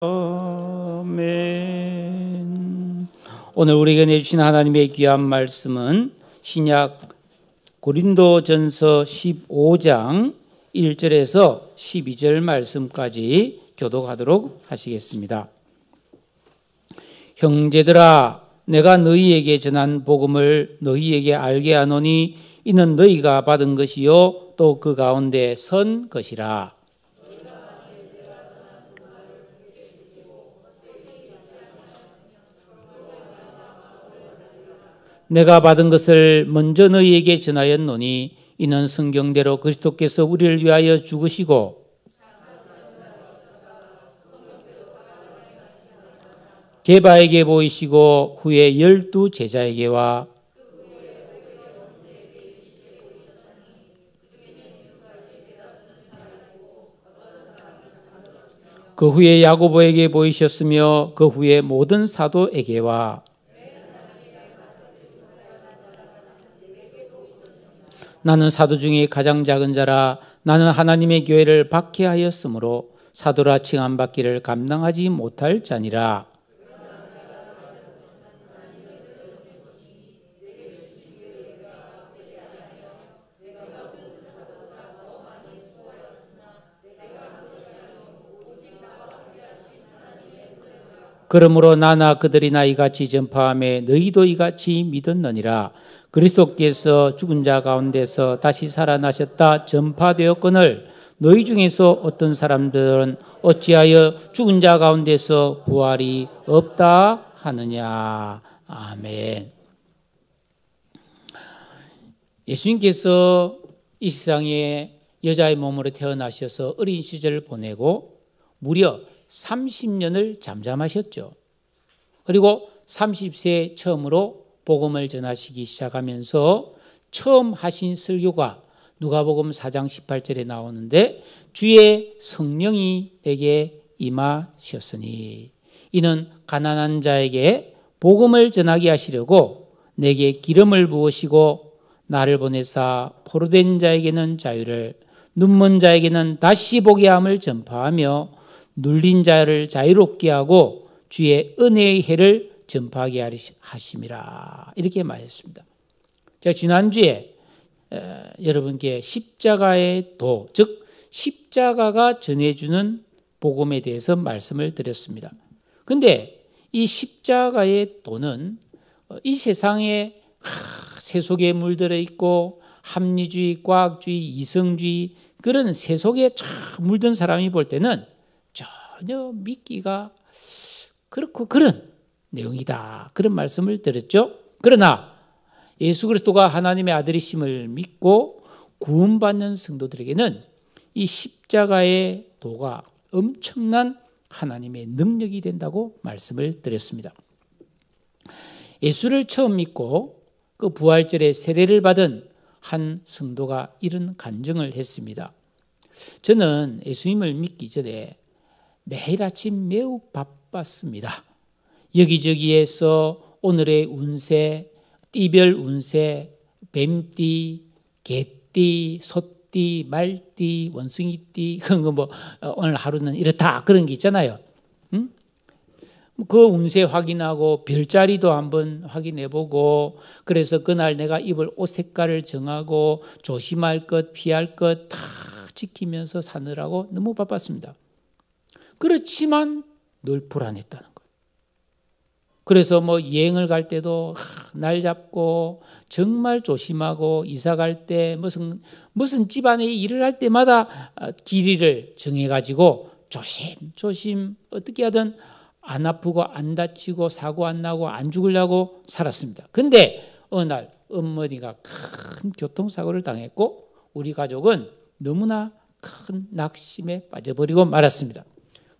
아멘. 오늘 우리에게 내주신 하나님의 귀한 말씀은 신약 고린도전서 15장 1절에서 12절 말씀까지 교독하도록 하시겠습니다. 형제들아, 내가 너희에게 전한 복음을 너희에게 알게 하노니 이는 너희가 받은 것이요 또 그 가운데 선 것이라. 내가 받은 것을 먼저 너희에게 전하였노니 이는 성경대로 그리스도께서 우리를 위하여 죽으시고 게바에게 보이시고 후에 12 제자에게와 그 후에 야고보에게 보이셨으며 그 후에 모든 사도에게와 나는 사도 중에 가장 작은 자라. 나는 하나님의 교회를 박해하였으므로 사도라 칭함받기를 감당하지 못할 자니라. 그러므로 나나 그들이나 이같이 전파하며 너희도 이같이 믿었느니라. 그리스도께서 죽은 자 가운데서 다시 살아나셨다 전파되었거늘 너희 중에서 어떤 사람들은 어찌하여 죽은 자 가운데서 부활이 없다 하느냐. 아멘. 예수님께서 이 세상에 여자의 몸으로 태어나셔서 어린 시절을 보내고 무려 30년을 잠잠하셨죠. 그리고 30세에 처음으로 복음을 전하시기 시작하면서 처음 하신 설교가 누가복음 4장 18절에 나오는데 주의 성령이 내게 임하셨으니 이는 가난한 자에게 복음을 전하게 하시려고 내게 기름을 부으시고 나를 보내사 포로된 자에게는 자유를 눈먼 자에게는 다시 보게 함을 전파하며 눌린 자를 자유롭게 하고 주의 은혜의 해를 전파하게 하심이라. 이렇게 말했습니다. 제가 지난주에 여러분께 십자가의 도, 즉 십자가가 전해주는 복음에 대해서 말씀을 드렸습니다. 그런데 이 십자가의 도는 이 세상에 세속에 물들어 있고 합리주의, 과학주의, 이성주의 그런 세속에 물든 사람이 볼 때는 전혀 믿기가 그렇고 그런 내용이다. 그런 말씀을 드렸죠. 그러나 예수 그리스도가 하나님의 아들이심을 믿고 구원받는 성도들에게는 이 십자가의 도가 엄청난 하나님의 능력이 된다고 말씀을 드렸습니다. 예수를 처음 믿고 그 부활절에 세례를 받은 한 성도가 이런 간증을 했습니다. 저는 예수님을 믿기 전에 매일 아침 매우 바빴습니다. 여기저기에서 오늘의 운세, 띠별 운세, 뱀띠, 개띠, 소띠, 말띠, 원숭이띠 그런 거 뭐 오늘 하루는 이렇다 그런 게 있잖아요. 응? 그 운세 확인하고 별자리도 한번 확인해보고 그래서 그날 내가 입을 옷 색깔을 정하고 조심할 것, 피할 것 다 지키면서 사느라고 너무 바빴습니다. 그렇지만 늘 불안했다는 거예요. 그래서 뭐 여행을 갈 때도 날 잡고 정말 조심하고 이사 갈 때 무슨 집안에 일을 할 때마다 길이를 정해가지고 조심 어떻게 하든 안 아프고 안 다치고 사고 안 나고 안 죽으려고 살았습니다. 근데 어느 날 어머니가 큰 교통사고를 당했고 우리 가족은 너무나 큰 낙심에 빠져버리고 말았습니다.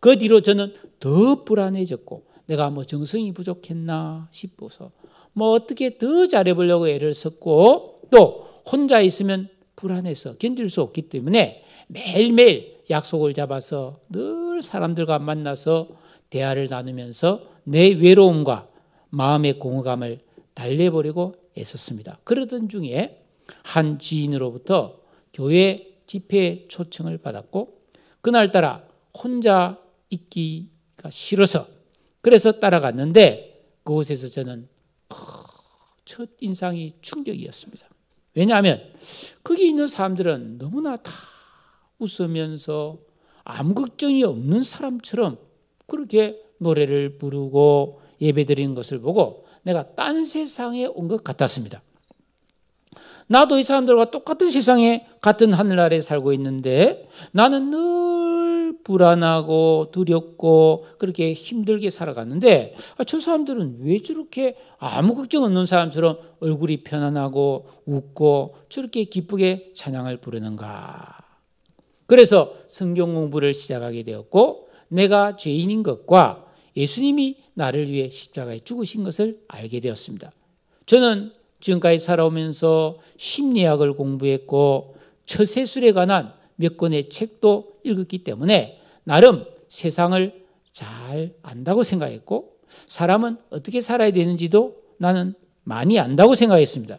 그 뒤로 저는 더 불안해졌고 내가 뭐 정성이 부족했나 싶어서 뭐 어떻게 더 잘해보려고 애를 썼고 또 혼자 있으면 불안해서 견딜 수 없기 때문에 매일매일 약속을 잡아서 늘 사람들과 만나서 대화를 나누면서 내 외로움과 마음의 공허감을 달래버리고 애썼습니다. 그러던 중에 한 지인으로부터 교회 집회 초청을 받았고 그날따라 혼자 있기 싫어서 그래서 따라갔는데 그곳에서 저는 첫 인상이 충격이었습니다. 왜냐하면 거기 있는 사람들은 너무나 다 웃으면서 아무 걱정이 없는 사람처럼 그렇게 노래를 부르고 예배드리는 것을 보고 내가 딴 세상에 온 것 같았습니다. 나도 이 사람들과 똑같은 세상에 같은 하늘 아래 살고 있는데 나는 늘 불안하고 두렵고 그렇게 힘들게 살아갔는데 저 사람들은 왜 저렇게 아무 걱정 없는 사람처럼 얼굴이 편안하고 웃고 저렇게 기쁘게 찬양을 부르는가. 그래서 성경 공부를 시작하게 되었고 내가 죄인인 것과 예수님이 나를 위해 십자가에 죽으신 것을 알게 되었습니다. 저는 지금까지 살아오면서 심리학을 공부했고 처세술에 관한 몇 권의 책도 읽었기 때문에 나름 세상을 잘 안다고 생각했고 사람은 어떻게 살아야 되는지도 나는 많이 안다고 생각했습니다.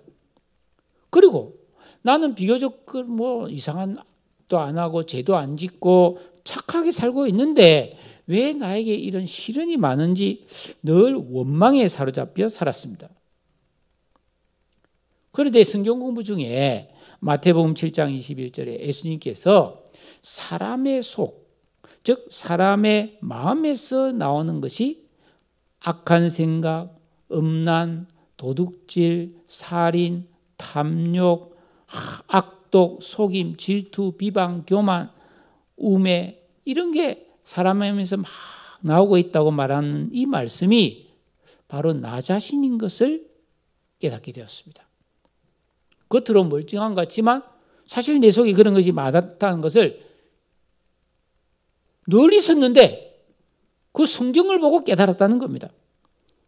그리고 나는 비교적 이상한 또 안 하고 죄도 안 짓고 착하게 살고 있는데 왜 나에게 이런 시련이 많은지 늘 원망에 사로잡혀 살았습니다. 그런데 성경 공부 중에 마태복음 7장 21절에 예수님께서 사람의 속, 즉 사람의 마음에서 나오는 것이 악한 생각, 음란, 도둑질, 살인, 탐욕, 악독, 속임, 질투, 비방, 교만, 우매 이런 게 사람의 마음에서 막 나오고 있다고 말하는 이 말씀이 바로 나 자신인 것을 깨닫게 되었습니다. 겉으로 멀쩡한 것 같지만 사실 내 속에 그런 것이 많았다는 것을 늘 있었는데 그 성경을 보고 깨달았다는 겁니다.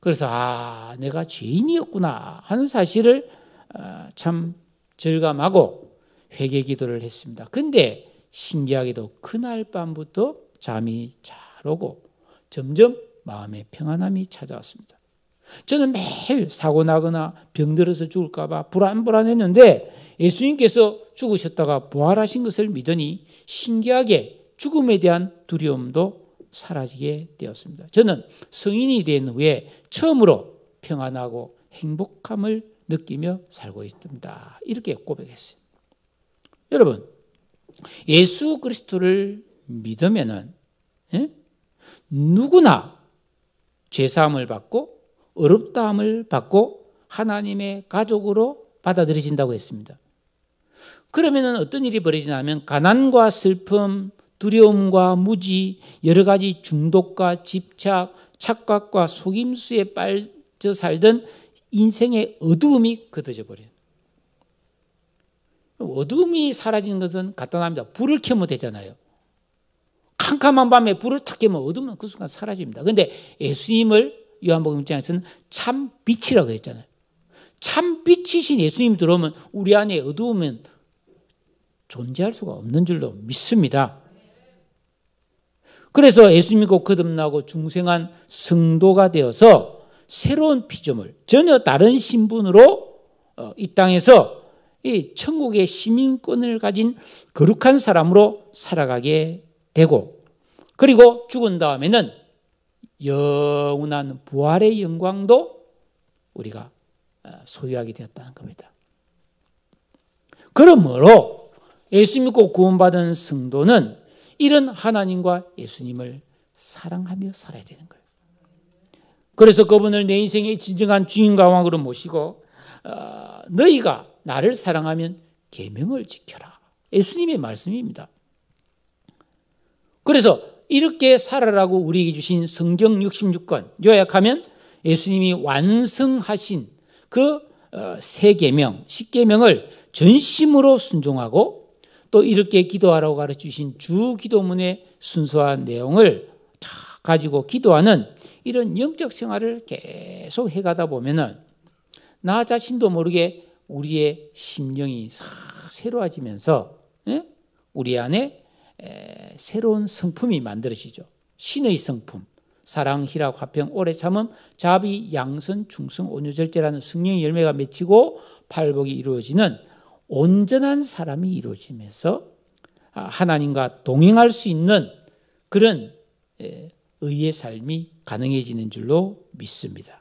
그래서 내가 죄인이었구나 하는 사실을 참 절감하고 회개 기도를 했습니다. 그런데 신기하게도 그날 밤부터 잠이 잘 오고 점점 마음의 평안함이 찾아왔습니다. 저는 매일 사고 나거나 병들어서 죽을까 봐 불안했는데 예수님께서 죽으셨다가 부활하신 것을 믿으니 신기하게 죽음에 대한 두려움도 사라지게 되었습니다. 저는 성인이 된 후에 처음으로 평안하고 행복함을 느끼며 살고 있습니다. 이렇게 고백했어요. 여러분, 예수 그리스도를 믿으면은 누구나 죄사함을 받고 어렵다함을 받고 하나님의 가족으로 받아들여진다고 했습니다. 그러면 어떤 일이 벌어지냐면 가난과 슬픔, 두려움과 무지, 여러 가지 중독과 집착, 착각과 속임수에 빠져 살던 인생의 어두움이 걷어져 버려요. 어두움이 사라지는 것은 간단합니다. 불을 켜면 되잖아요. 캄캄한 밤에 불을 탁 켜면 어두움은 그 순간 사라집니다. 그런데 예수님을 요한복음 입장에서는 참 빛이라고 했잖아요. 참 빛이신 예수님이 들어오면 우리 안에 어두움은 존재할 수가 없는 줄로 믿습니다. 그래서 예수 믿고 거듭나고 중생한 성도가 되어서 새로운 피조물, 전혀 다른 신분으로 이 땅에서 이 천국의 시민권을 가진 거룩한 사람으로 살아가게 되고, 그리고 죽은 다음에는 영원한 부활의 영광도 우리가 소유하게 되었다는 겁니다. 그러므로 예수 믿고 구원받은 성도는 이런 하나님과 예수님을 사랑하며 살아야 되는 거예요. 그래서 그분을 내 인생의 진정한 주인과 왕으로 모시고 너희가 나를 사랑하면 계명을 지켜라. 예수님의 말씀입니다. 그래서 이렇게 살아라고 우리에게 주신 성경 66권, 요약하면 예수님이 완성하신 그 세 계명, 10계명을 전심으로 순종하고 또 이렇게 기도하라고 가르쳐주신 주 기도문의 순서한 내용을 다 가지고 기도하는 이런 영적 생활을 계속 해가다 보면은 나 자신도 모르게 우리의 심령이 싹 새로워지면서 우리 안에 새로운 성품이 만들어지죠. 신의 성품, 사랑, 희락, 화평, 오래 참음, 자비, 양선, 충성, 온유절제라는 성령의 열매가 맺히고 팔복이 이루어지는 온전한 사람이 이루어지면서 하나님과 동행할 수 있는 그런 의의 삶이 가능해지는 줄로 믿습니다.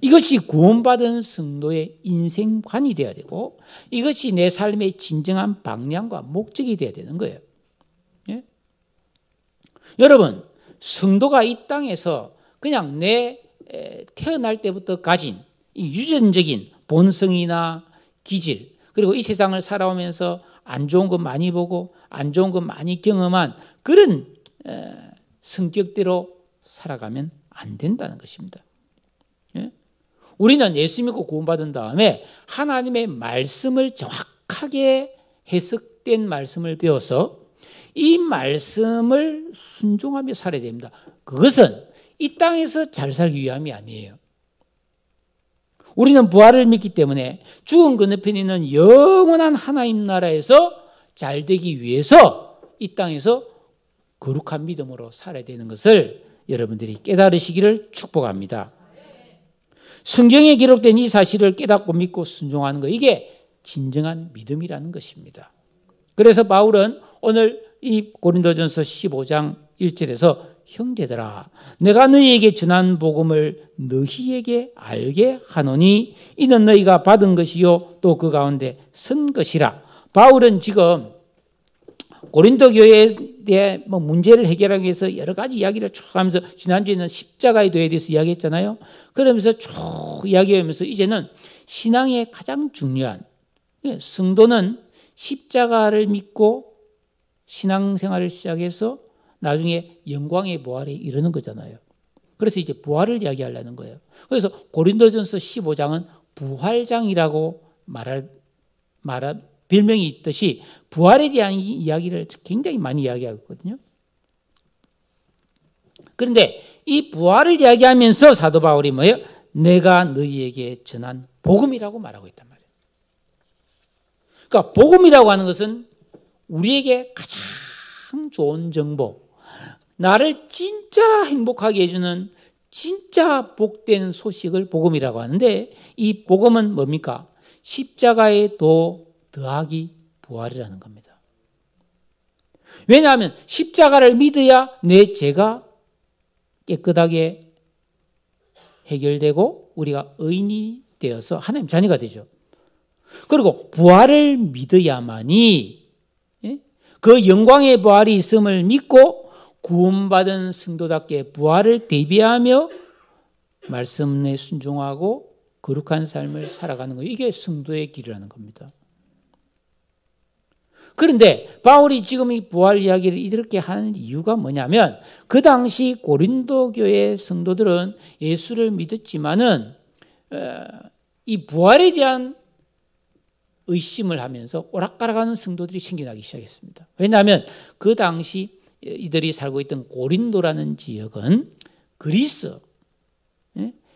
이것이 구원받은 성도의 인생관이 되어야 되고 이것이 내 삶의 진정한 방향과 목적이 되어야 되는 거예요. 예? 여러분, 성도가 이 땅에서 그냥 내 태어날 때부터 가진 이 유전적인 본성이나 기질, 그리고 이 세상을 살아오면서 안 좋은 것 많이 보고 안 좋은 것 많이 경험한 그런 성격대로 살아가면 안 된다는 것입니다. 예? 우리는 예수 믿고 구원받은 다음에 하나님의 말씀을 정확하게 해석된 말씀을 배워서 이 말씀을 순종하며 살아야 됩니다. 그것은 이 땅에서 잘 살기 위함이 아니에요. 우리는 부활을 믿기 때문에 죽은 건너편에 있는 영원한 하나님 나라에서 잘 되기 위해서 이 땅에서 거룩한 믿음으로 살아야 되는 것을 여러분들이 깨달으시기를 축복합니다. 성경에 기록된 이 사실을 깨닫고 믿고 순종하는 것, 이게 진정한 믿음이라는 것입니다. 그래서 바울은 오늘 이 고린도전서 15장 1절에서 형제들아, 내가 너희에게 전한 복음을 너희에게 알게 하노니 이는 너희가 받은 것이요 또 그 가운데 선 것이라. 바울은 지금 고린도 교회에 대해 문제를 해결하기 위해서 여러 가지 이야기를 쭉 하면서 지난주에는 십자가에 대해서 이야기했잖아요. 그러면서 쭉 이야기하면서 이제는 신앙의 가장 중요한 성도는 십자가를 믿고 신앙생활을 시작해서 나중에 영광의 부활에 이르는 거잖아요. 그래서 이제 부활을 이야기하려는 거예요. 그래서 고린도전서 15장은 부활장이라고 별명이 있듯이 부활에 대한 이야기를 굉장히 많이 이야기하고 있거든요. 그런데 이 부활을 이야기하면서 사도 바울이 뭐예요? 내가 너희에게 전한 복음이라고 말하고 있단 말이에요. 그러니까 복음이라고 하는 것은 우리에게 가장 좋은 정보, 나를 진짜 행복하게 해주는 진짜 복된 소식을 복음이라고 하는데 이 복음은 뭡니까? 십자가에 도 더하기 부활이라는 겁니다. 왜냐하면 십자가를 믿어야 내 죄가 깨끗하게 해결되고 우리가 의인이 되어서 하나님 자녀가 되죠. 그리고 부활을 믿어야만이 그 영광의 부활이 있음을 믿고 구원받은 성도답게 부활을 대비하며 말씀에 순종하고 거룩한 삶을 살아가는 거예요. 이게 성도의 길이라는 겁니다. 그런데 바울이 지금 이 부활 이야기를 이렇게 하는 이유가 뭐냐면 그 당시 고린도 교회 성도들은 예수를 믿었지만은 이 부활에 대한 의심을 하면서 오락가락하는 성도들이 생겨나기 시작했습니다. 왜냐하면 그 당시 이들이 살고 있던 고린도라는 지역은 그리스,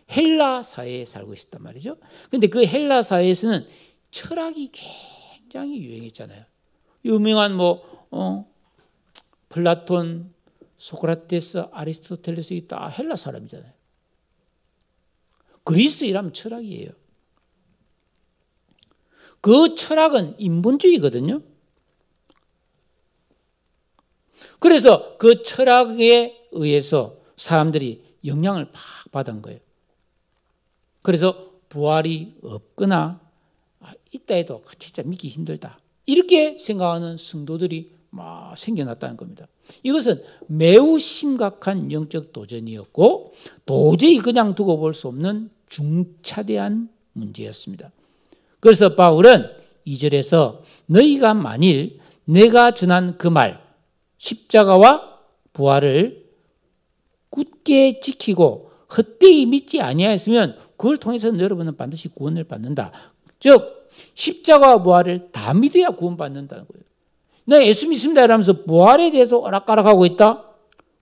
헬라 사회에 살고 있었단 말이죠. 그런데 그 헬라 사회에서는 철학이 굉장히 유행했잖아요. 유명한 플라톤, 소크라테스, 아리스토텔레스 다 헬라 사람이잖아요. 그리스이라면 철학이에요. 그 철학은 인본주의거든요. 그래서 그 철학에 의해서 사람들이 영향을 팍 받은 거예요. 그래서 부활이 없거나 있다 해도 진짜 믿기 힘들다, 이렇게 생각하는 성도들이 막 생겨났다는 겁니다. 이것은 매우 심각한 영적 도전이었고 도저히 그냥 두고 볼 수 없는 중차대한 문제였습니다. 그래서 바울은 2절에서 너희가 만일 내가 전한 그 말 십자가와 부활을 굳게 지키고 헛되이 믿지 아니하였으면 그걸 통해서 여러분은 반드시 구원을 받는다. 즉 십자가와 부활을 다 믿어야 구원받는다는 거예요. 나 예수 믿습니다 이러면서 부활에 대해서 오락가락하고 있다?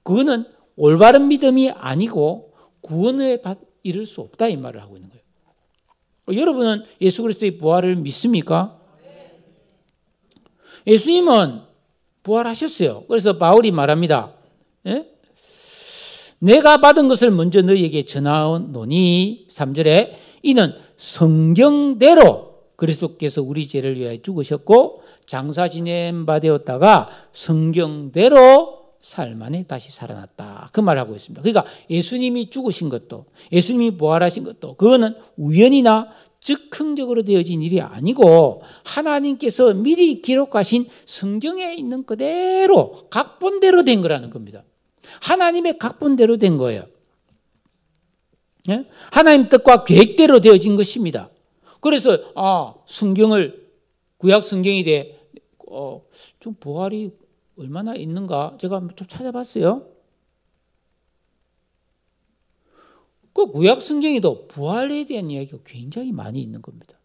그거는 올바른 믿음이 아니고 구원에 이를 수 없다, 이 말을 하고 있는 거예요. 여러분은 예수 그리스도의 부활을 믿습니까? 예수님은 부활하셨어요. 그래서 바울이 말합니다. 내가 받은 것을 먼저 너희에게 전하노니 3절에 이는 성경대로 그리스도께서 우리 죄를 위하여 죽으셨고 장사 지낸 바 되었다가 성경대로 사흘 만에 다시 살아났다. 그 말을 하고 있습니다. 그러니까 예수님이 죽으신 것도 예수님이 부활하신 것도 그거는 우연이나 즉흥적으로 되어진 일이 아니고 하나님께서 미리 기록하신 성경에 있는 그대로 각본대로 된 거라는 겁니다. 하나님의 각본대로 된 거예요. 예? 하나님 뜻과 계획대로 되어진 것입니다. 그래서 성경을 구약 성경이 좀 부활이 얼마나 있는가 제가 좀 찾아봤어요. 그 구약 성경에도 부활에 대한 이야기가 굉장히 많이 있는 겁니다.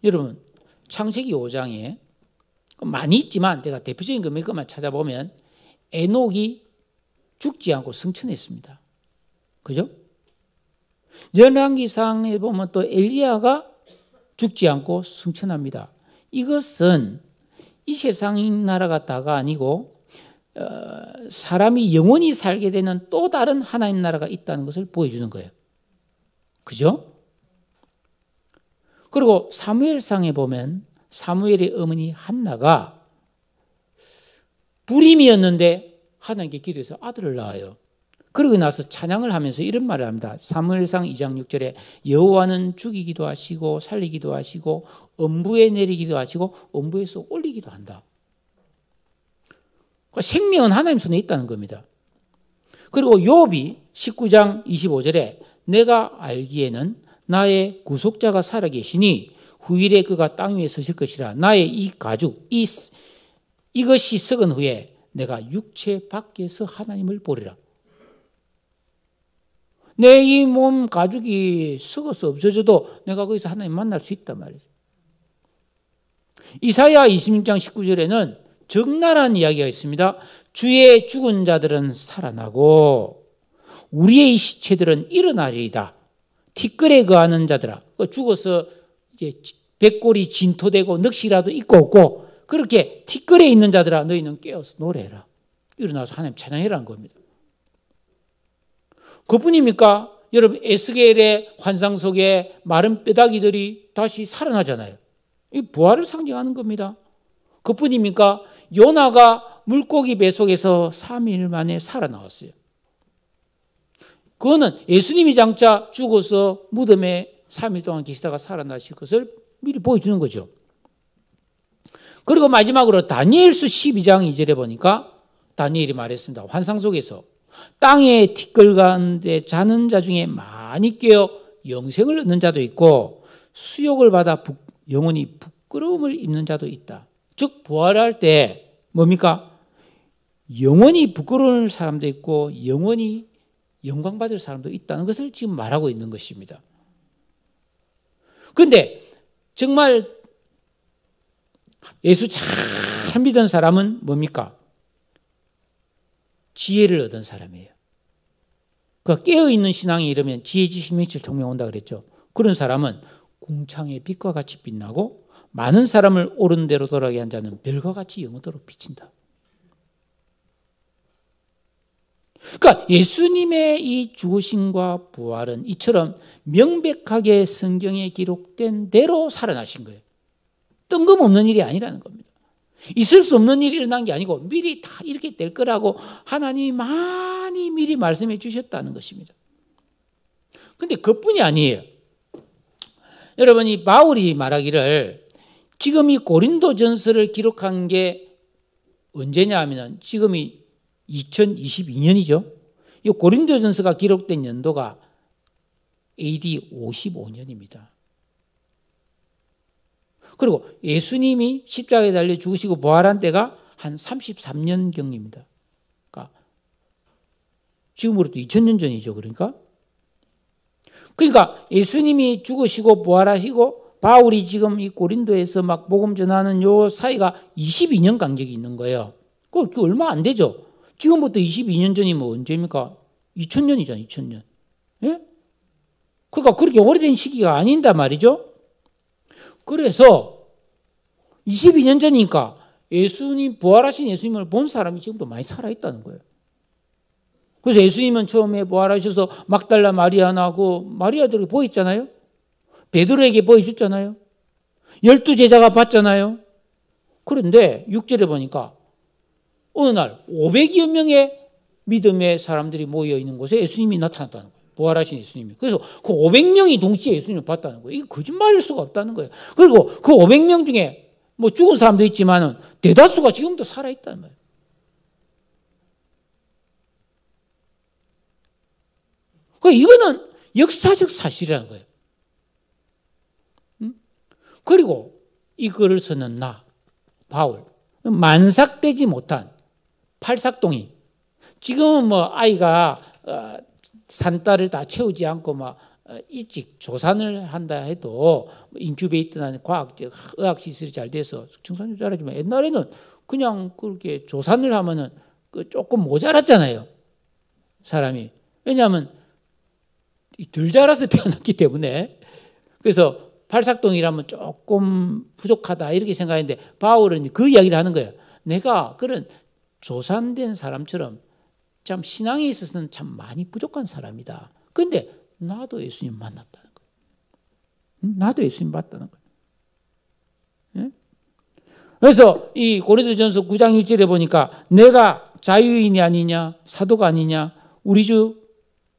여러분 창세기 5장에 많이 있지만 제가 대표적인 것만 찾아보면 에녹이 죽지 않고 승천했습니다. 그죠? 열왕기상에 보면 또 엘리야가 죽지 않고 승천합니다. 이것은 이 세상 나라가 다가 아니고 사람이 영원히 살게 되는 또 다른 하나님 나라가 있다는 것을 보여주는 거예요. 그죠? 그리고 사무엘상에 보면 사무엘의 어머니 한나가 불임이었는데 하나님께 기도해서 아들을 낳아요. 그러고 나서 찬양을 하면서 이런 말을 합니다. 사무엘상 2장 6절에 여호와는 죽이기도 하시고 살리기도 하시고 엄부에 내리기도 하시고 엄부에서 올리기도 한다. 생명은 하나님 손에 있다는 겁니다. 그리고 욥이 19장 25절에 내가 알기에는 나의 구속자가 살아계시니 후일에 그가 땅 위에 서실 것이라. 나의 이 가죽 이것이 썩은 후에 내가 육체 밖에서 하나님을 보리라. 내 이 몸 가죽이 썩어서 없어져도 내가 거기서 하나님 만날 수 있단 말이죠. 이사야 26장 19절에는 적나라한 이야기가 있습니다. 주의 죽은 자들은 살아나고 우리의 시체들은 일어나리이다. 티끌에 거하는 자들아. 죽어서 이제 백골이 진토되고 넋이라도 있고 없고 그렇게 티끌에 있는 자들아 너희는 깨어서 노래해라. 일어나서 하나님 찬양해라는 겁니다. 그뿐입니까? 여러분 에스겔의 환상 속에 마른 뼈다귀들이 다시 살아나잖아요. 이 부활을 상징하는 겁니다. 그뿐입니까? 요나가 물고기 뱃속에서 3일 만에 살아나왔어요. 그거는 예수님이 장차 죽어서 무덤에 3일 동안 계시다가 살아나실 것을 미리 보여주는 거죠. 그리고 마지막으로 다니엘서 12장 2절에 보니까 다니엘이 말했습니다. 환상 속에서 땅의 티끌 가운데 자는 자 중에 많이 깨어 영생을 얻는 자도 있고 수욕을 받아 영원히 부끄러움을 입는 자도 있다. 즉 부활할 때 뭡니까? 영원히 부끄러운 사람도 있고 영원히 영광받을 사람도 있다는 것을 지금 말하고 있는 것입니다. 그런데 정말 예수 잘 믿은 사람은 뭡니까? 지혜를 얻은 사람이에요. 그 깨어있는 신앙이 이러면 지혜 지식 명철 총명 온다 그랬죠. 그런 사람은 궁창의 빛과 같이 빛나고 많은 사람을 옳은 대로 돌아가게 한 자는 별과 같이 영원토록 비친다. 그러니까 예수님의 이 죽으심과 부활은 이처럼 명백하게 성경에 기록된 대로 살아나신 거예요. 뜬금없는 일이 아니라는 겁니다. 있을 수 없는 일이 일어난 게 아니고 미리 다 이렇게 될 거라고 하나님이 많이 미리 말씀해 주셨다는 것입니다. 그런데 그뿐이 아니에요. 여러분 이 바울이 말하기를 지금 이 고린도전서를 기록한 게 언제냐 하면 지금이 2022년이죠. 이 고린도전서가 기록된 연도가 AD 55년입니다. 그리고 예수님이 십자가에 달려 죽으시고 부활한 때가 한 33년경입니다. 그러니까 지금으로부터 2000년 전이죠. 그러니까 예수님이 죽으시고 부활하시고 바울이 지금 이 고린도에서 막 복음 전하는 요 사이가 22년 간격이 있는 거예요. 그게 얼마 안 되죠. 지금부터 22년 전이면 언제입니까? 2000년이잖아요. 2000년. 예? 그러니까 그렇게 오래된 시기가 아닌단 말이죠. 그래서 22년 전이니까 예수님 부활하신 예수님을 본 사람이 지금도 많이 살아있다는 거예요. 그래서 예수님은 처음에 부활하셔서 막달라 마리아나고 마리아들에게 보였잖아요. 베드로에게 보여줬잖아요. 12제자가 봤잖아요. 그런데 6절에 보니까 어느 날 500여 명의 믿음의 사람들이 모여 있는 곳에 예수님이 나타났다는 거예요. 부활하신 예수님이. 그래서 그 500명이 동시에 예수님을 봤다는 거예요. 이게 거짓말일 수가 없다는 거예요. 그리고 그 500명 중에 뭐 죽은 사람도 있지만은 대다수가 지금도 살아있다는 거예요. 이거는 역사적 사실이라는 거예요. 그리고 이거를 쓰는 나, 바울, 만삭되지 못한 팔삭동이, 지금은 뭐 아이가 산딸을 다 채우지 않고 막 일찍 조산을 한다 해도 인큐베이터나 과학적 의학 시설이 잘 돼서 청소년이 자라지만, 옛날에는 그냥 그렇게 조산을 하면은 조금 모자랐잖아요, 사람이. 왜냐하면 덜 자라서 태어났기 때문에. 그래서 팔삭동이라면 조금 부족하다 이렇게 생각했는데, 바울은 그 이야기를 하는 거예요. 내가 그런 조산된 사람처럼 참 신앙에 있어서는 참 많이 부족한 사람이다. 그런데 나도 예수님 만났다는 거예요. 나도 예수님 봤다는 거예요. 그래서 이 고린도전서 9장 1절에 보니까 내가 자유인이 아니냐, 사도가 아니냐, 우리 주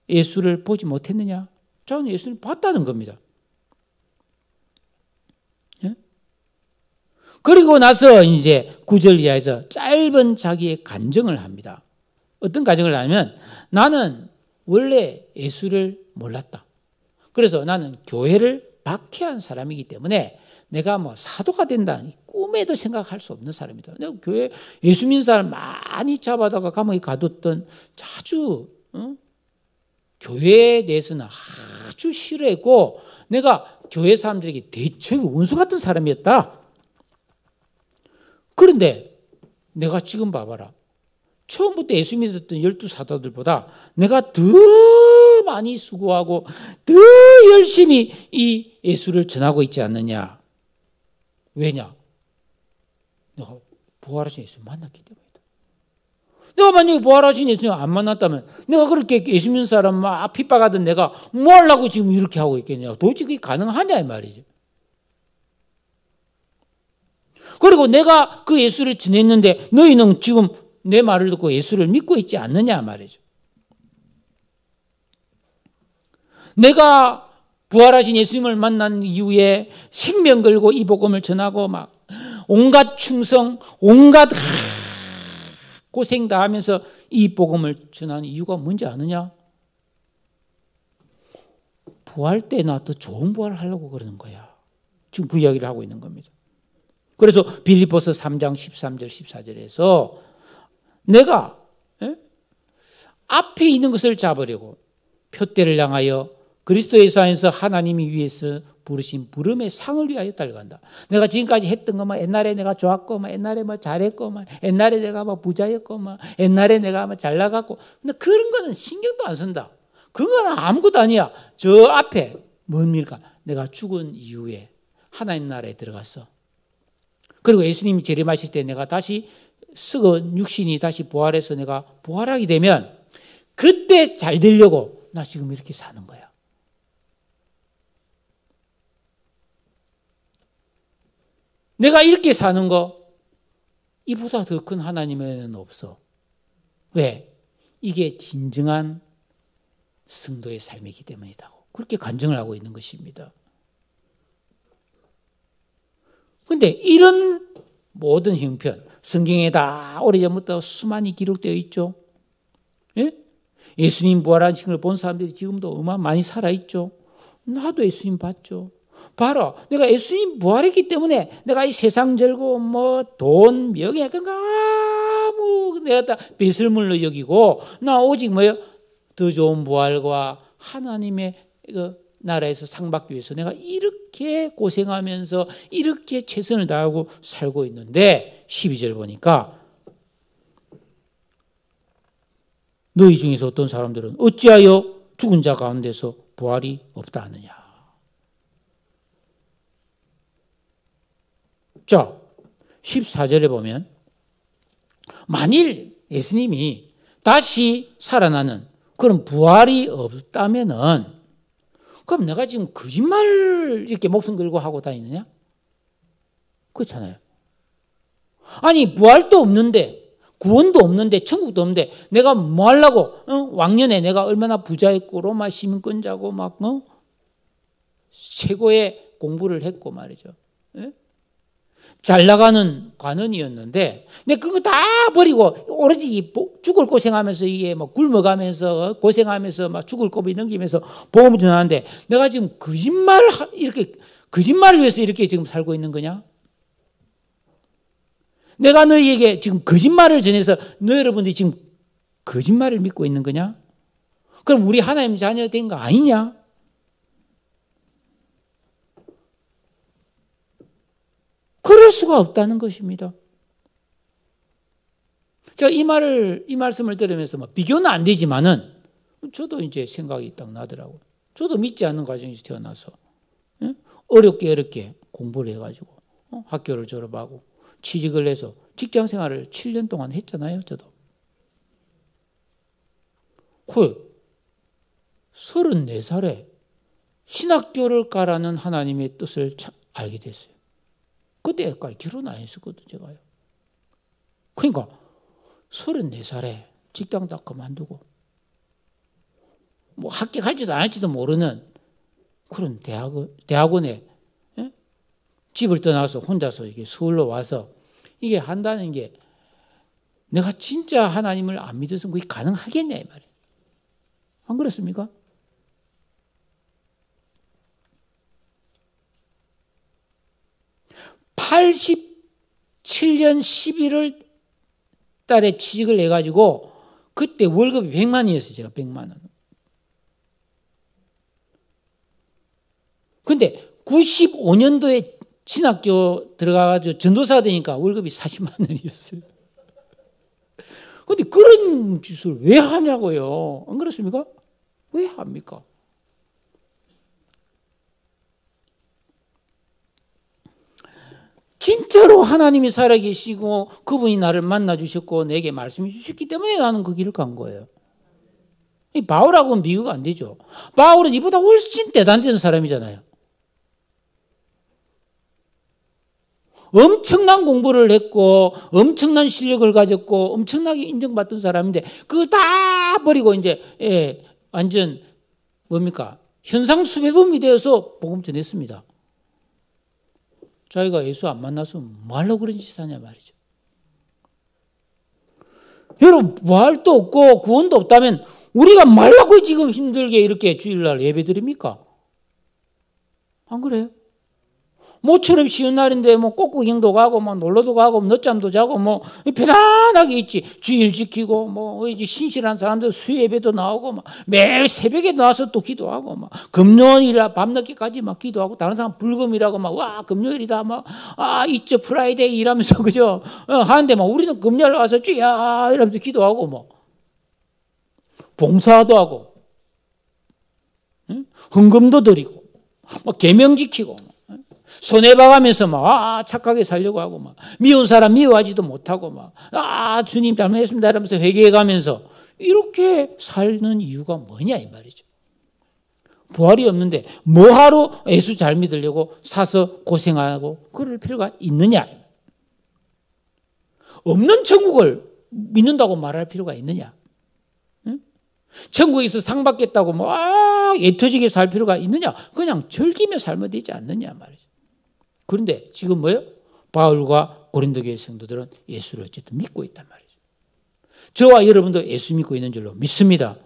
예수를 보지 못했느냐? 저는 예수님 봤다는 겁니다. 그리고 나서 이제 9절 이하에서 짧은 자기의 간증을 합니다. 어떤 간증을 하냐면, 나는 원래 예수를 몰랐다. 그래서 나는 교회를 박해한 사람이기 때문에 내가 뭐 사도가 된다, 꿈에도 생각할 수 없는 사람이다. 내가 교회 예수 믿는 사람 많이 잡아다가 감옥에 가뒀던, 자주 교회에 대해서는 아주 싫어했고, 내가 교회 사람들에게 대충 원수 같은 사람이었다. 그런데 내가 지금 봐봐라. 처음부터 예수 믿었던 12사도들보다 내가 더 많이 수고하고 더 열심히 이 예수를 전하고 있지 않느냐. 왜냐? 내가 부활하신 예수 만났기 때문이다. 내가 만약에 부활하신 예수님 안 만났다면, 내가 그렇게 예수 믿는 사람 막 핍박하던 내가 뭐 하려고 지금 이렇게 하고 있겠냐. 도대체 그게 가능하냐 이 말이지. 그리고 내가 그 예수를 전했는데 너희는 지금 내 말을 듣고 예수를 믿고 있지 않느냐 말이죠. 내가 부활하신 예수님을 만난 이후에 생명 걸고 이 복음을 전하고 막 온갖 충성, 온갖 고생 다 하면서 이 복음을 전하는 이유가 뭔지 아느냐? 부활 때나 더 좋은 부활을 하려고 그러는 거야. 지금 그 이야기를 하고 있는 겁니다. 그래서 빌립보서 3장 13절 14절에서 내가 앞에 있는 것을 잡으려고 표대를 향하여 그리스도 예수 안에서 하나님이 위해서 부르신 부름의 상을 위하여 달려간다. 내가 지금까지 했던 것만, 옛날에 내가 좋았고, 옛날에 뭐 잘했고, 옛날에 내가 뭐 부자였고, 옛날에 내가 뭐 잘 나갔고, 근데 그런 거는 신경도 안 쓴다. 그거는 아무것도 아니야. 저 앞에 뭡니까? 내가 죽은 이후에 하나님 나라에 들어갔어. 그리고 예수님이 재림하실 때 내가 다시 썩은 육신이 다시 부활해서 내가 부활하게 되면 그때 잘 되려고 나 지금 이렇게 사는 거야. 내가 이렇게 사는 거 이보다 더 큰 하나님에는 없어. 왜? 이게 진정한 성도의 삶이기 때문이라고 그렇게 간증을 하고 있는 것입니다. 그런데 이런 모든 형편, 성경에 다 오래전부터 수많이 기록되어 있죠. 예? 예수님 부활하신 걸 본 사람들이 지금도 많이 살아있죠. 나도 예수님 봤죠. 봐라, 내가 예수님 부활했기 때문에 내가 이 세상 즐거움, 뭐 돈, 명예 그런 거 아무 내가 다 배설물로 여기고, 나 오직 뭐요? 더 좋은 부활과 하나님의 나라에서 상 받기 위해서 내가 이렇게 고생하면서 이렇게 최선을 다하고 살고 있는데, 12절 보니까 너희 중에서 어떤 사람들은 어찌하여 죽은 자 가운데서 부활이 없다 하느냐. 자, 14절에 보면 만일 예수님이 다시 살아나는 그런 부활이 없다면은, 그럼 내가 지금 거짓말을 이렇게 목숨 걸고 하고 다니느냐? 그렇잖아요. 아니 부활도 없는데 구원도 없는데 천국도 없는데 내가 뭐 하려고 왕년에 내가 얼마나 부자였고 로마 시민권자고 막 최고의 공부를 했고 말이죠. 예? 잘 나가는 관원이었는데 근데 그거 다 버리고 오로지 죽을 고생하면서 이게 막 굶어가면서 고생하면서 막 죽을 고비 넘기면서 복음을 전하는데 내가 지금 이렇게 거짓말을 위해서 이렇게 지금 살고 있는 거냐? 내가 너희에게 지금 거짓말을 전해서 너 여러분들이 지금 거짓말을 믿고 있는 거냐? 그럼 우리 하나님 자녀 된 거 아니냐? 그럴 수가 없다는 것입니다. 제가 이 말씀을 들으면서 비교는 안 되지만은 저도 이제 생각이 딱 나더라고요. 저도 믿지 않는 가정에서 태어나서 어렵게 공부를 해가지고 학교를 졸업하고 취직을 해서 직장 생활을 7년 동안 했잖아요. 저도. 그 34살에 신학교를 가라는 하나님의 뜻을 알게 됐어요. 그때까지 결혼 안 했었거든요. 제가요. 그러니까 34살에 직장 다 그만두고 뭐 합격할지도 안 할지도 모르는 그런 대학원에 집을 떠나서 혼자서 이게 서울로 와서 이게 한다는 게 내가 진짜 하나님을 안 믿어서 그게 가능하겠냐 이 말이에요. 안 그렇습니까? (87년 11월) 달에 취직을 해가지고 그때 월급이 100만 원이었어요. 제가 100만 원. 근데 95년도에 신학교 들어가가지고 전도사 되니까 월급이 40만 원이었어요. 근데 그런 짓을 왜 하냐고요. 안 그렇습니까? 왜 합니까? 진짜로 하나님이 살아계시고 그분이 나를 만나주셨고 내게 말씀해 주셨기 때문에 나는 그 길을 간 거예요. 바울하고는 비교가 안 되죠. 바울은 이보다 훨씬 대단한 사람이잖아요. 엄청난 공부를 했고 엄청난 실력을 가졌고 엄청나게 인정받던 사람인데 그거 다 버리고 이제 완전 뭡니까? 현상수배범이 되어서 복음 전했습니다. 자기가 예수 안 만나서 뭐 하려고 그런 짓 하냐 말이죠. 여러분 부활도 없고 구원도 없다면 우리가 말라고 지금 힘들게 이렇게 주일날 예배 드립니까? 안 그래요? 모처럼 쉬운 날인데 뭐 꽃구경도 가고 뭐 놀러도 가고 늦잠도 자고 뭐 편안하게 있지. 주일 지키고 뭐 신실한 사람들 수예배도 나오고 막 매일 새벽에 나와서 또 기도하고 막 금요일이라 밤늦게까지 막 기도하고 다른 사람 불금이라고 막 와 금요일이다 막 이츠 프라이데이 이러면서 그죠 하는데 막 우리는 금요일 와서 쥐야 이러면서 기도하고 뭐 봉사도 하고 헌금도 드리고 막 계명 지키고 손해봐가면서 막 착하게 살려고 하고 막 미운 사람 미워하지도 못하고 막 주님 잘못했습니다 이러면서 회개해가면서 이렇게 사는 이유가 뭐냐 이 말이죠. 부활이 없는데 뭐하러 예수 잘 믿으려고 사서 고생하고 그럴 필요가 있느냐. 없는 천국을 믿는다고 말할 필요가 있느냐. 천국에서 상 받겠다고 애터지게 살 필요가 있느냐. 그냥 즐기며 살면 되지 않느냐 말이죠. 그런데 지금 뭐예요? 바울과 고린도 교회 성도들은 예수를 어쨌든 믿고 있단 말이죠. 저와 여러분도 예수 믿고 있는 줄로 믿습니다.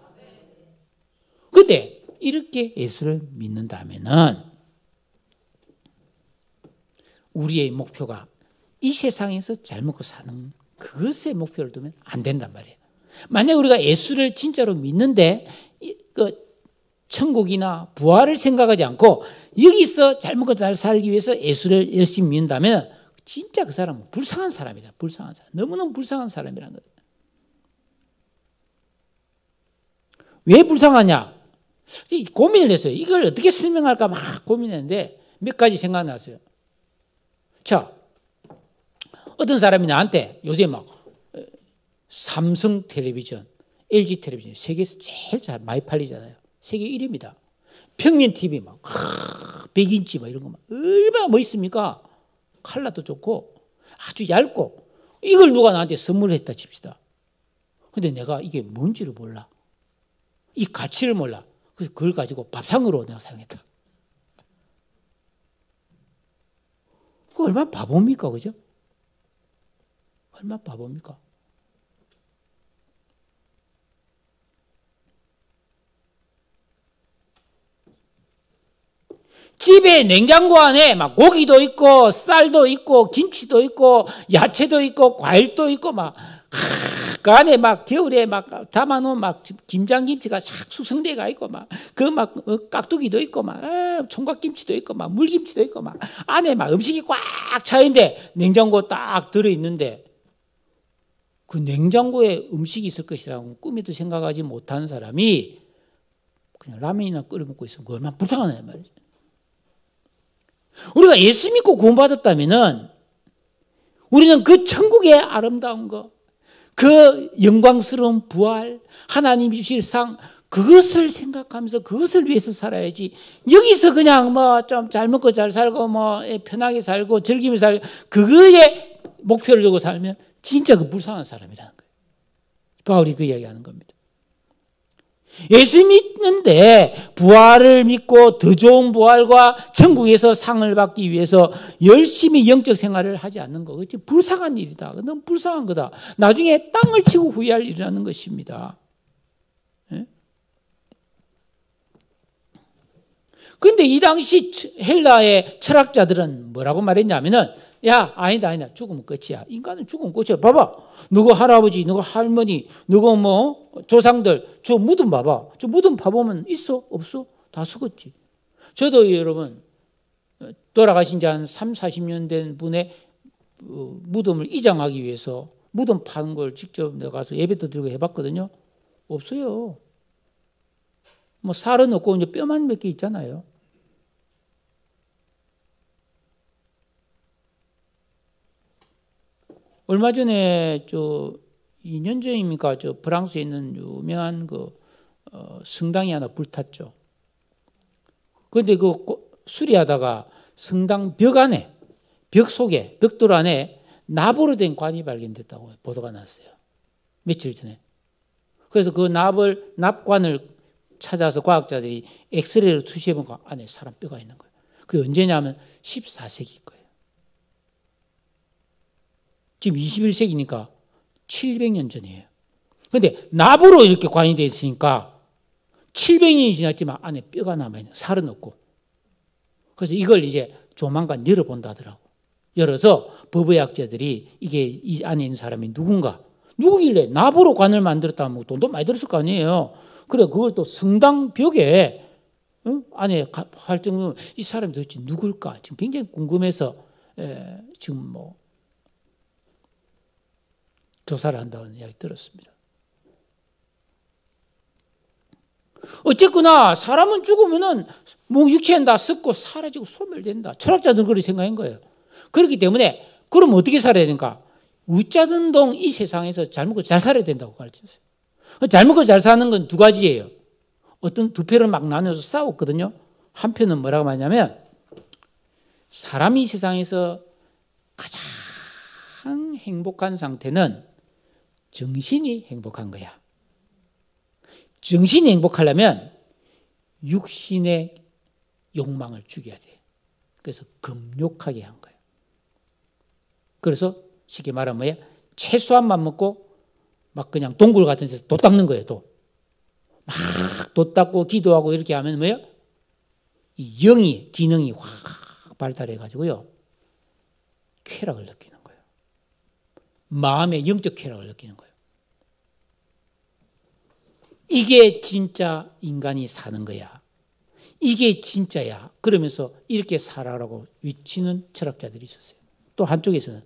그런데 이렇게 예수를 믿는다면은 우리의 목표가 이 세상에서 잘 먹고 사는 그것에 목표를 두면 안 된단 말이에요. 만약 우리가 예수를 진짜로 믿는데 천국이나 부활을 생각하지 않고 여기서 잘 먹고 잘 살기 위해서 예수를 열심히 믿는다면 진짜 그 사람은 불쌍한 사람이다. 불쌍한 사람. 너무너무 불쌍한 사람이라는 거예요. 왜 불쌍하냐? 고민을 했어요. 이걸 어떻게 설명할까 막 고민했는데 몇 가지 생각났어요. 자, 어떤 사람이 나한테 요새 막 삼성 텔레비전, LG 텔레비전 세계에서 제일 잘 많이 팔리잖아요. 세계 1위입니다. 평면 TV 막 100인치 막 이런 거 막 얼마나 멋있습니까? 컬러도 좋고 아주 얇고 이걸 누가 나한테 선물했다 칩시다. 근데 내가 이게 뭔지를 몰라. 이 가치를 몰라. 그래서 그걸 가지고 밥상으로 내가 사용했다. 그 얼마나 바보입니까? 그죠? 얼마나 바보입니까? 집에 냉장고 안에 막 고기도 있고 쌀도 있고 김치도 있고 야채도 있고 과일도 있고 막 그 안에 막 겨울에 막 담아놓은 막 김장김치가 싹 숙성돼가 있고 막 그 막 깍두기도 있고 막 총각김치도 있고 막 물김치도 있고 막 안에 막 음식이 꽉 차 있는데 냉장고 딱 들어 있는데 그 냉장고에 음식이 있을 것이라고 꿈에도 생각하지 못한 사람이 그냥 라면이나 끓여 먹고 있으면 얼마나 불쌍하냐 말이지. 우리가 예수 믿고 구원받았다면은 우리는 그 천국의 아름다운 것, 그 영광스러운 부활, 하나님이 주실 상, 그것을 생각하면서 그것을 위해서 살아야지. 여기서 그냥 뭐 좀 잘 먹고 잘 살고 뭐 편하게 살고 즐기며 살고 그거에 목표를 두고 살면 진짜 그 불쌍한 사람이라는 거예요. 바울이 그 이야기하는 겁니다. 예수 믿는데 부활을 믿고 더 좋은 부활과 천국에서 상을 받기 위해서 열심히 영적 생활을 하지 않는 거, 그것이 불쌍한 일이다. 너무 불쌍한 거다. 나중에 땅을 치고 후회할 일이라는 것입니다. 그런데 이 당시 헬라의 철학자들은 뭐라고 말했냐면은 야, 아니다. 죽으면 끝이야. 인간은 죽으면 끝이야. 봐봐. 누구 할아버지, 누구 할머니, 누구 뭐 조상들, 저 무덤 봐봐. 저 무덤 봐보면 있어? 없어? 다 죽었지. 저도 여러분, 돌아가신 지 한 3, 40년 된 분의 무덤을 이장하기 위해서 무덤 파는 걸 직접 내가 가서 예배도 드리고 해봤거든요. 없어요. 뭐 살은 없고 이제 뼈만 몇 개 있잖아요. 얼마 전에 2년 전입니까? 프랑스에 있는 유명한 성당이 하나 불탔죠. 그런데 그 수리하다가 성당 벽 안에, 벽 속에, 벽돌 안에 납으로 된 관이 발견됐다고 보도가 났어요. 며칠 전에. 그래서 그 납관을 찾아서 과학자들이 엑스레이로 투시해보니까 안에 사람 뼈가 있는 거예요. 그게 언제냐면 14세기 거예요. 지금 21세기니까 700년 전이에요. 그런데 납으로 이렇게 관이 되어 있으니까 700년이 지났지만 안에 뼈가 남아있는, 살은 없고. 그래서 이걸 이제 조만간 열어본다 하더라고. 열어서 법의학자들이 이게 이 안에 있는 사람이 누구길래 납으로 관을 만들었다면 돈도 많이 들었을 거 아니에요. 그래, 그걸 또 성당 벽에 안에 할 정도면 이 사람이 도대체 누굴까? 지금 굉장히 궁금해서 지금 뭐 조사를 한다는 이야기 들었습니다. 어쨌거나 사람은 죽으면은 뭐 육체는 다 썩고 사라지고 소멸된다. 철학자들은 그렇게 생각한 거예요. 그렇기 때문에 그럼 어떻게 살아야 되는가? 웃자든동 이 세상에서 잘 먹고 잘 살아야 된다고 가르쳤어요. 잘 먹고 잘 사는 건 두 가지예요. 어떤 두 편을 막 나눠서 싸웠거든요. 한 편은 뭐라고 하냐면 사람이 이 세상에서 가장 행복한 상태는 정신이 행복한 거야. 정신이 행복하려면 육신의 욕망을 죽여야 돼. 그래서 금욕하게 한 거예요. 그래서 쉽게 말하면 뭐야? 채소한만 먹고 막 그냥 동굴 같은 데서 도 닦는 거예요. 막 도 닦고 기도하고 이렇게 하면 뭐예요? 이 영이, 기능이 확 발달해 가지고요. 쾌락을 느끼는 거예요. 마음의 영적 쾌락을 느끼는 거예요. 이게 진짜 인간이 사는 거야. 이게 진짜야. 그러면서 이렇게 살아라고 외치는 철학자들이 있었어요. 또 한쪽에서는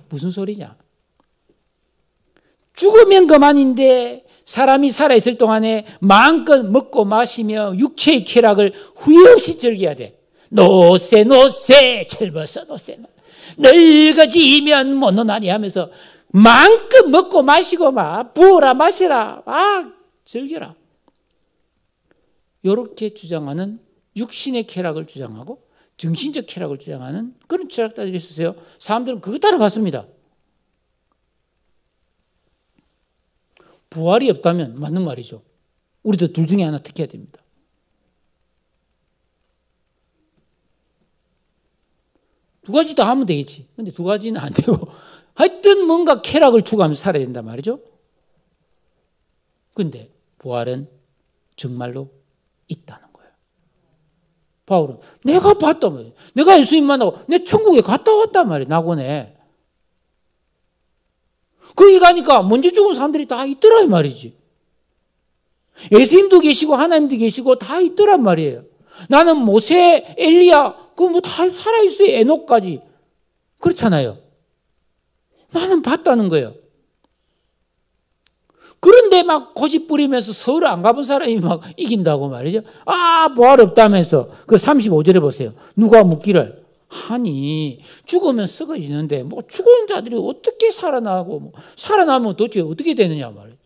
무슨 소리냐? 죽으면 그만인데 사람이 살아있을 동안에 마음껏 먹고 마시며 육체의 쾌락을 후회 없이 즐겨야 돼. 노세 철벗어 노세 늙어지면 못 노나니 하면서 마음껏 먹고 마시고 막 부어라 마시라 막 즐겨라. 이렇게 주장하는 육신의 쾌락을 주장하고 정신적 쾌락을 주장하는 그런 철학자들이 있었어요. 사람들은 그거 따라갔습니다. 부활이 없다면 맞는 말이죠. 우리도 둘 중에 하나 택해야 됩니다. 두 가지 다 하면 되겠지. 근데 두 가지는 안 되고 하여튼 뭔가 쾌락을 추구하면서 살아야 된단 말이죠. 근데 부활은 정말로 있다는 거예요. 바울은 내가 봤단 말이에요. 내가 예수님 만나고 내 천국에 갔다 왔단 말이에요. 낙원에. 거기 가니까 먼저 죽은 사람들이 다 있더라 이 말이지. 예수님도 계시고 하나님도 계시고 다 있더란 말이에요. 나는 모세, 엘리야 그거 뭐 다 살아있어요. 에녹까지. 그렇잖아요. 나는 봤다는 거예요. 그런데 막 고집 부리면서 서울 안 가본 사람이 막 이긴다고 말이죠. 아, 부활 없다면서. 그 35절에 보세요. 누가 묻기를 하니 죽으면 썩어지는데 뭐 죽은 자들이 어떻게 살아나고 뭐 살아나면 도대체 어떻게 되느냐 말이에요.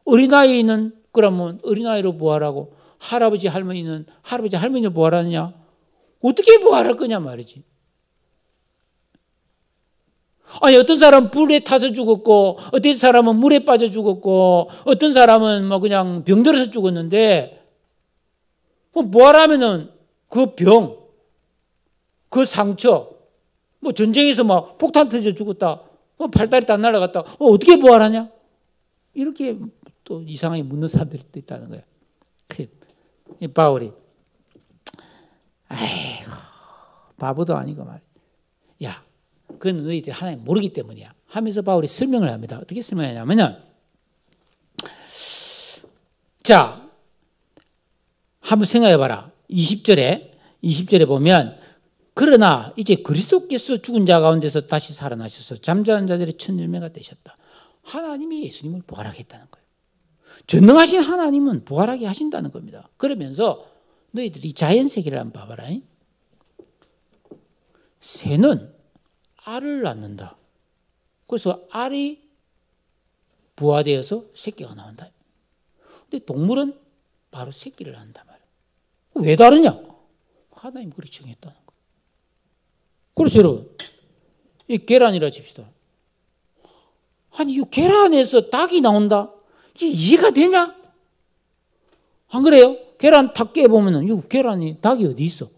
어린아이는 그러면 어린아이로 부활하고 할아버지 할머니는 할아버지 할머니로 부활하느냐? 어떻게 부활할 거냐 말이지. 아니 어떤 사람은 불에 타서 죽었고 어떤 사람은 물에 빠져 죽었고 어떤 사람은 뭐 그냥 병들어서 죽었는데 그럼 부활하면은 그 병, 그 상처, 뭐 전쟁에서 막 폭탄 터져 죽었다, 팔다리 다 날아갔다, 어떻게 부활하냐? 이렇게 또 이상하게 묻는 사람들이 또 있다는 거예요. 이 바울이 아이고 바보도 아니고 말이야. 야, 그건 너희들이 하나님 모르기 때문이야 하면서 바울이 설명을 합니다. 어떻게 설명하냐면은 자 한번 생각해봐라. 20절에 보면 그러나 이제 그리스도께서 죽은 자 가운데서 다시 살아나셔서 잠자는 자들의 첫 열매가 되셨다. 하나님이 예수님을 부활하겠다는 거예요. 전능하신 하나님은 부활하게 하신다는 겁니다. 그러면서 너희들이 자연세계를 한번 봐봐라. 새는 알을 낳는다. 그래서 알이 부화되어서 새끼가 나온다. 근데 동물은 바로 새끼를 낳는단 말이에요. 왜 다르냐? 하나님 그렇게 정했다는 거예요. 그래서 여러분, 이 계란이라 칩시다. 아니, 이 계란에서 닭이 나온다? 이게 이해가 되냐? 안 그래요? 계란 탁 깨보면은 이 계란이 닭이 어디 있어?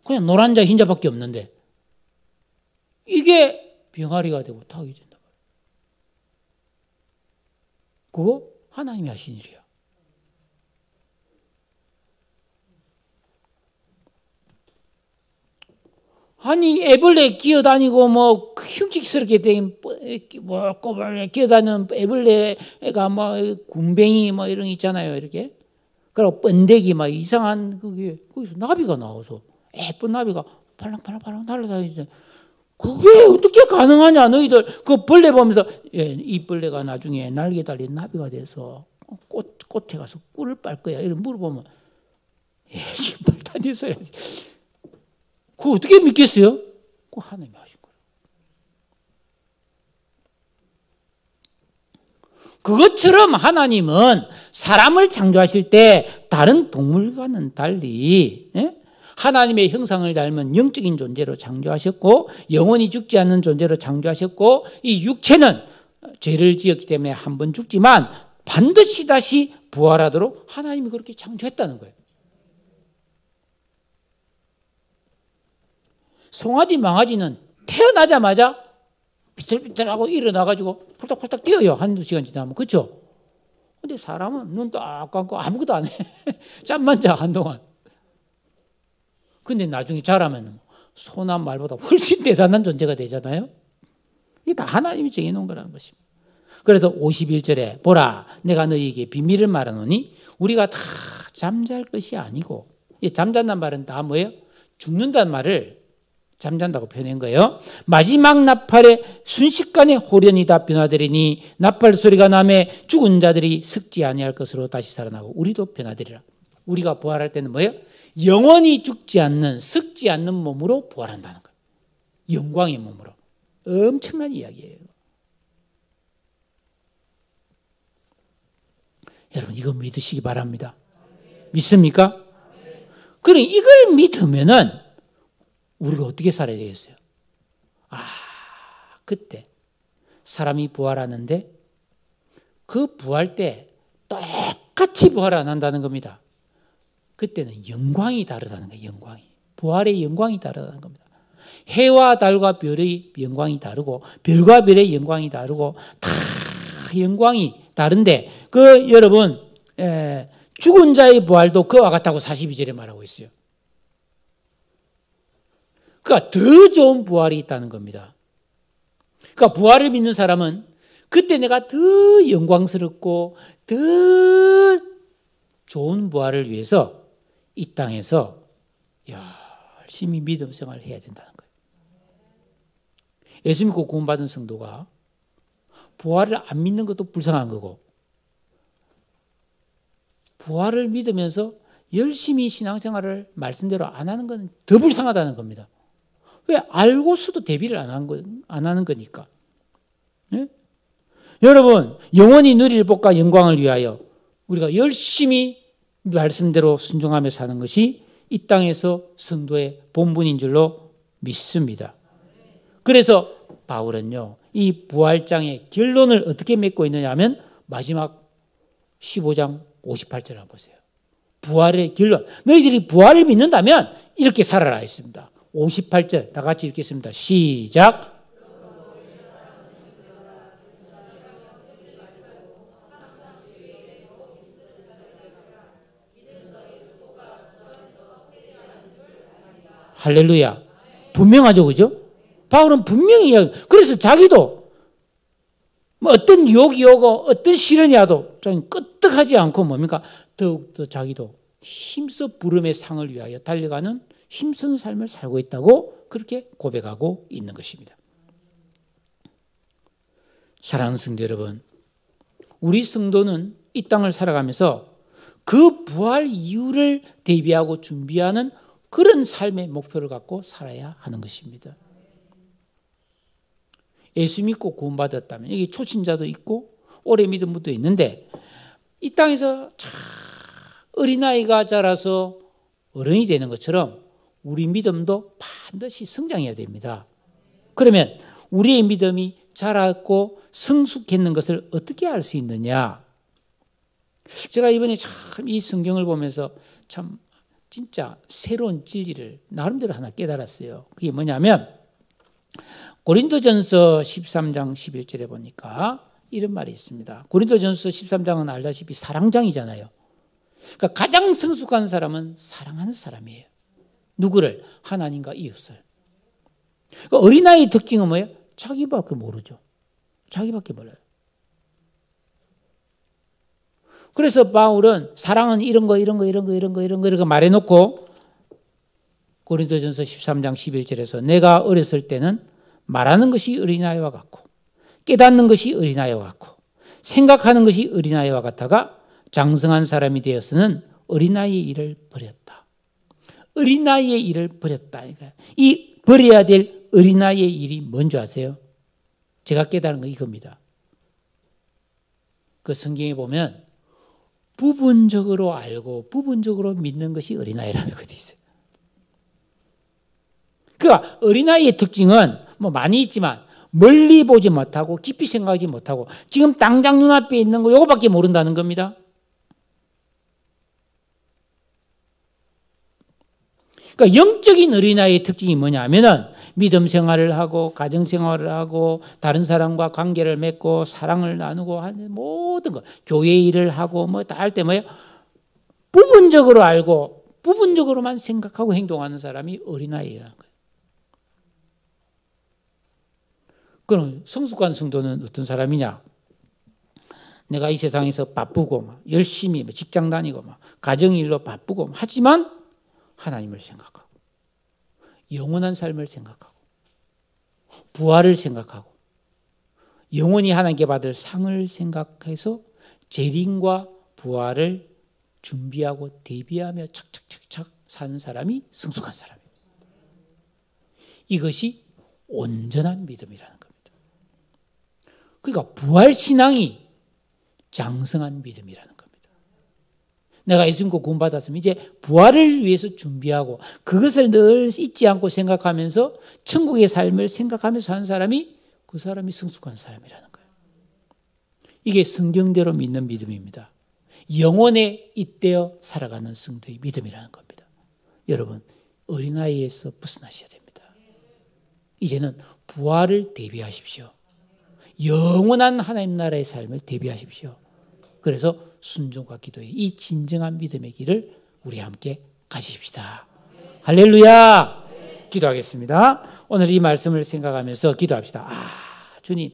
그냥 노란자 흰자밖에 없는데 이게 병아리가 되고 닭이 된다. 그거 하나님이 하신 일이야. 아니 애벌레 끼어다니고 뭐 흉측스럽게 된 뭐 꼬불 끼어다니는 애벌레가 뭐 군뱅이 뭐 이런 거 있잖아요. 이렇게. 그리고 번데기 막 이상한 그게 거기서 나비가 나와서 예쁜 나비가 팔랑팔랑 날아다니지. 그게 어떻게 가능하냐 너희들. 그 벌레 보면서 이 벌레가 나중에 날개 달린 나비가 돼서 꽃에 가서 꿀을 빨 거야. 이런 물어보면 말도 안 되는 소리야. 그거 어떻게 믿겠어요? 그거 하나님이 하신 거예요. 그것처럼 하나님은 사람을 창조하실 때 다른 동물과는 달리 하나님의 형상을 닮은 영적인 존재로 창조하셨고 영원히 죽지 않는 존재로 창조하셨고 이 육체는 죄를 지었기 때문에 한 번 죽지만 반드시 다시 부활하도록 하나님이 그렇게 창조했다는 거예요. 송아지 망아지는 태어나자마자 비틀비틀하고 일어나가지고 폴딱폴딱 뛰어요. 한두 시간 지나면. 그렇죠? 근데 사람은 눈 딱 감고 아무것도 안 해. 잠만 자 한동안. 근데 나중에 자라면 소나 말보다 훨씬 대단한 존재가 되잖아요. 이게 다 하나님이 정해놓은 거라는 것입니다. 그래서 51절에 보라 내가 너희에게 비밀을 말하노니 우리가 다 잠잘 것이 아니고 잠잔다는 말은 다 뭐예요? 죽는다는 말을 잠잔다고 표현한 거예요. 마지막 나팔에 순식간에 호련히 다 변화되리니 나팔 소리가 나매 죽은 자들이 썩지 아니할 것으로 다시 살아나고 우리도 변화되리라. 우리가 부활할 때는 뭐예요? 영원히 죽지 않는 썩지 않는 몸으로 부활한다는 거예요. 영광의 몸으로. 엄청난 이야기예요. 여러분 이거 믿으시기 바랍니다. 믿습니까? 그럼 이걸 믿으면은 우리가 어떻게 살아야 되겠어요? 그때 사람이 부활하는데 그 부활 때 똑같이 부활 안 한다는 겁니다. 그때는 영광이 다르다는 거예요. 영광이. 부활의 영광이 다르다는 겁니다. 해와 달과 별의 영광이 다르고 별과 별의 영광이 다르고 다 영광이 다른데 여러분 죽은 자의 부활도 그와 같다고 42절에 말하고 있어요. 그러니까 더 좋은 부활이 있다는 겁니다. 그러니까 부활을 믿는 사람은 그때 내가 더 영광스럽고 더 좋은 부활을 위해서 이 땅에서 열심히 믿음 생활을 해야 된다는 거예요. 예수 믿고 구원받은 성도가 부활을 안 믿는 것도 불쌍한 거고 부활을 믿으면서 열심히 신앙생활을 말씀대로 안 하는 건 더 불쌍하다는 겁니다. 왜? 알고서도 대비를 안 하는 거니까. 네? 여러분, 영원히 누릴 복과 영광을 위하여 우리가 열심히 말씀대로 순종하며 사는 것이 이 땅에서 성도의 본분인 줄로 믿습니다. 그래서 바울은요, 이 부활장의 결론을 어떻게 맺고 있느냐 하면 마지막 15장 58절 한번 보세요. 부활의 결론. 너희들이 부활을 믿는다면 이렇게 살아라 했습니다. 58절 다 같이 읽겠습니다. 시작. 할렐루야. 분명하죠, 그죠? 바울은 분명히 그래서 자기도 뭐 어떤 유혹이 오고 어떤 시련이 와도 좀 끄떡하지 않고 뭡니까? 더욱더 자기도 힘써 부름의 상을 위하여 달려가는 힘쓰는 삶을 살고 있다고 그렇게 고백하고 있는 것입니다. 사랑하는 성도 여러분, 우리 성도는 이 땅을 살아가면서 그 부활 이후를 대비하고 준비하는 그런 삶의 목표를 갖고 살아야 하는 것입니다. 예수 믿고 구원받았다면 여기 초신자도 있고 오래 믿은 분도 있는데 이 땅에서 어린아이가 자라서 어른이 되는 것처럼 우리 믿음도 반드시 성장해야 됩니다. 그러면 우리의 믿음이 자랐고 성숙했는 것을 어떻게 알 수 있느냐? 제가 이번에 참 이 성경을 보면서 참 진짜 새로운 진리를 나름대로 하나 깨달았어요. 그게 뭐냐면 고린도전서 13장 11절에 보니까 이런 말이 있습니다. 고린도전서 13장은 알다시피 사랑장이잖아요. 그러니까 가장 성숙한 사람은 사랑하는 사람이에요. 누구를? 하나님과 이웃을. 그러니까 어린아이의 특징은 뭐예요? 자기밖에 모르죠. 자기밖에 몰라요. 그래서 바울은 사랑은 이런 거 이렇게 말해놓고 고린도전서 13장 11절에서 내가 어렸을 때는 말하는 것이 어린아이와 같고 깨닫는 것이 어린아이와 같고 생각하는 것이 어린아이와 같다가 장성한 사람이 되어서는 어린아이의 일을 버렸다. 어린아이의 일을 버렸다. 그러니까 이 버려야 될 어린아이의 일이 뭔지 아세요? 제가 깨달은 거 이겁니다. 그 성경에 보면 부분적으로 알고 부분적으로 믿는 것이 어린아이라는 것이 있어요. 그러니까 어린아이의 특징은 뭐 많이 있지만 멀리 보지 못하고 깊이 생각하지 못하고 지금 당장 눈앞에 있는 거 이거밖에 모른다는 겁니다. 그러니까 영적인 어린아이의 특징이 뭐냐면은 믿음 생활을 하고 가정 생활을 하고 다른 사람과 관계를 맺고 사랑을 나누고 하는 모든 것, 교회 일을 하고 뭐 다 할 때 뭐예요? 부분적으로 알고 부분적으로만 생각하고 행동하는 사람이 어린아이라는 거예요. 그럼 성숙한 성도는 어떤 사람이냐? 내가 이 세상에서 바쁘고 막 열심히 직장 다니고 막 가정일로 바쁘고 하지만 하나님을 생각하고 영원한 삶을 생각하고 부활을 생각하고 영원히 하나님께 받을 상을 생각해서 재림과 부활을 준비하고 대비하며 착착착착 사는 사람이 성숙한 사람이에요. 이것이 온전한 믿음이라는 겁니다. 그러니까 부활신앙이 장성한 믿음이라는 겁니다. 내가 예수 믿고 구원받았으면 이제 부활을 위해서 준비하고 그것을 늘 잊지 않고 생각하면서 천국의 삶을 생각하면서 사는 사람이 그 사람이 성숙한 사람이라는 거예요. 이게 성경대로 믿는 믿음입니다. 영혼에 잇대어 살아가는 성도의 믿음이라는 겁니다. 여러분, 어린아이에서 벗어나셔야 됩니다. 이제는 부활을 대비하십시오. 영원한 하나님 나라의 삶을 대비하십시오. 그래서 순종과 기도의 이 진정한 믿음의 길을 우리 함께 가십시다. 할렐루야! 기도하겠습니다. 오늘 이 말씀을 생각하면서 기도합시다. 주님,